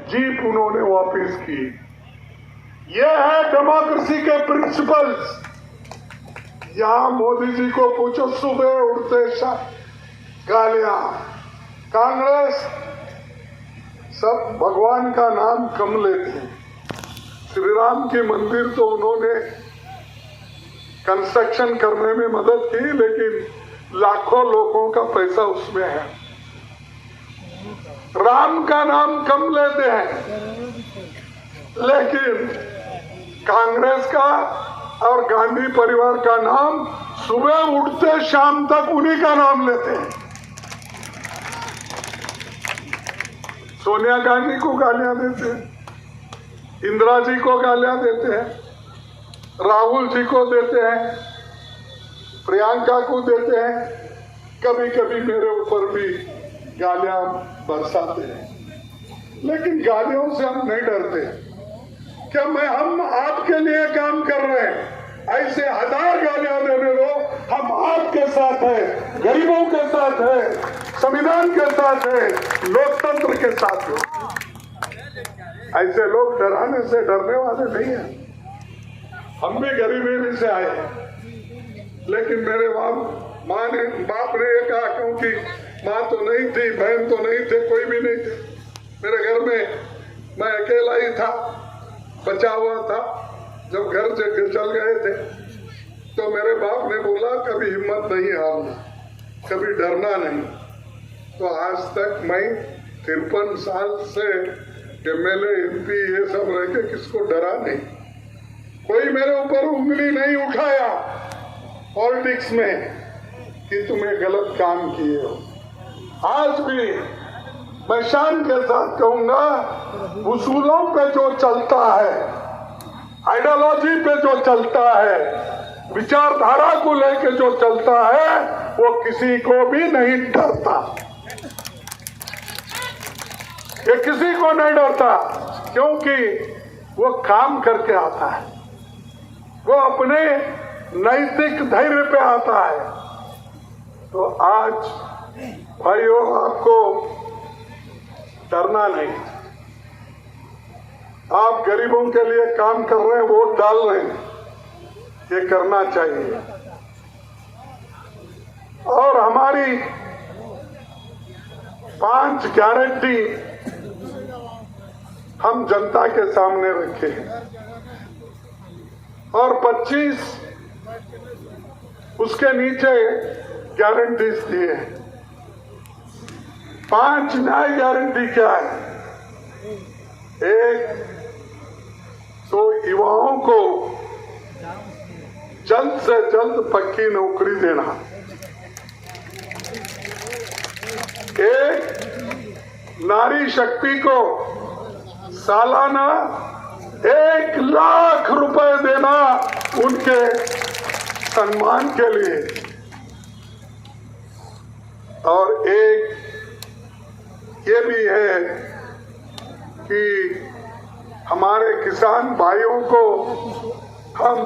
Jeep उन्होंने वापस की। ये है डेमोक्रेसी के प्रिंसिपल्स। यहां मोदी जी को पूछो, सुबह उठते गालियां। कांग्रेस सब भगवान का नाम कम लेते हैं। श्री राम की मंदिर तो उन्होंने कंस्ट्रक्शन करने में मदद की, लेकिन लाखों लोगों का पैसा उसमें है। राम का नाम कम लेते हैं, लेकिन कांग्रेस का और गांधी परिवार का नाम सुबह उठते शाम तक उन्हीं का नाम लेते हैं। सोनिया गांधी को गालियां देते हैं, इंदिरा जी को गालियां देते हैं, राहुल जी को देते हैं, प्रियंका को देते हैं, कभी कभी मेरे ऊपर भी गालियां बरसाते हैं। लेकिन गालियों से हम नहीं डरते। क्या हम आपके लिए काम कर रहे हैं? ऐसे 1000 गालियां देने दो, हम आपके साथ हैं, गरीबों के साथ हैं, संविधान के साथ हैं, लोकतंत्र के साथ हैं। ऐसे लोग डराने से डरने वाले नहीं हैं। हम भी गरीबी में से आए, लेकिन मेरे बाप ने ये कहा, क्योंकि माँ तो नहीं थी, बहन तो नहीं थे, कोई भी नहीं थे मेरे घर में, मैं अकेला ही था, बचा हुआ था। जब घर से चल गए थे तो मेरे बाप ने बोला, कभी हिम्मत नहीं हारना, कभी डरना नहीं। तो आज तक मैं 53 साल से MLA MP ये सब रह के किसको डरा नहीं। कोई मेरे ऊपर उंगली नहीं उठाया पॉलिटिक्स में कि तुम्हें गलत काम किए हो। आज भी मैं शान के साथ कहूंगा, उसूलों पे जो चलता है, आइडियोलॉजी पे जो चलता है, विचारधारा को लेके जो चलता है, वो किसी को भी नहीं डरता। ये किसी को नहीं डरता, क्योंकि वो काम करके आता है, वो अपने नैतिक धैर्य पे आता है। तो आज भाइयों, आपको डरना नहीं। आप गरीबों के लिए काम कर रहे हैं, वोट डाल रहे हैं, ये करना चाहिए। और हमारी 5 गारंटी हम जनता के सामने रखे हैं और 25 उसके नीचे गारंटीज दिए हैं। 5 नई गारंटी क्या है? एक तो युवाओं को जल्द से जल्द पक्की नौकरी देना। एक नारी शक्ति को सालाना 1 लाख रुपए देना उनके सम्मान के लिए। और एक ये भी है कि हमारे किसान भाइयों को हम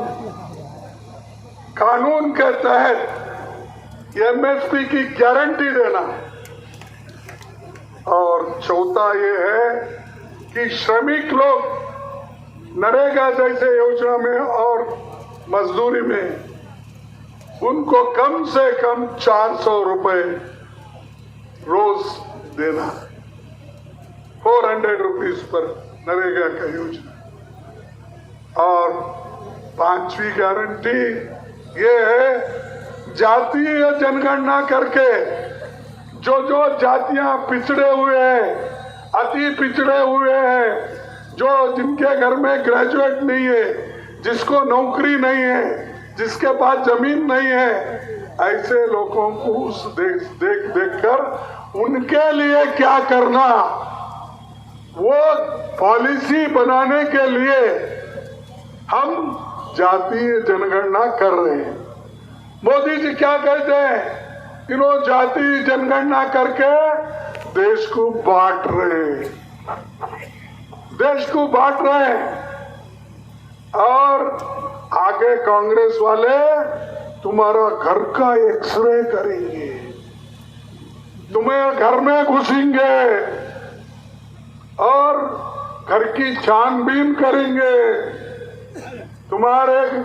कानून के तहत MSP की गारंटी देना। और चौथा ये है कि श्रमिक लोग नरेगा जैसे योजना में और मजदूरी में उनको कम से कम 400 रुपए रोज देना, 400 रुपीज पर नरेगा का योजना। और 5वीं गारंटी ये है, जातीय जनगणना करके जो जातियां पिछड़े हुए हैं, अति पिछड़े हुए हैं, जिनके घर में ग्रेजुएट नहीं है, जिसको नौकरी नहीं है, जिसके पास जमीन नहीं है, ऐसे लोगों को देख कर उनके लिए क्या करना, वो पॉलिसी बनाने के लिए हम जातीय जनगणना कर रहे हैं। मोदी जी क्या कहते हैं? इन्होंने जातीय जनगणना करके देश को बांट रहे, देश को बांट रहे। और आगे कांग्रेस वाले तुम्हारा घर का एक्सरे करेंगे, तुम्हें घर में घुसेंगे और घर की छानबीन करेंगे, तुम्हारे घर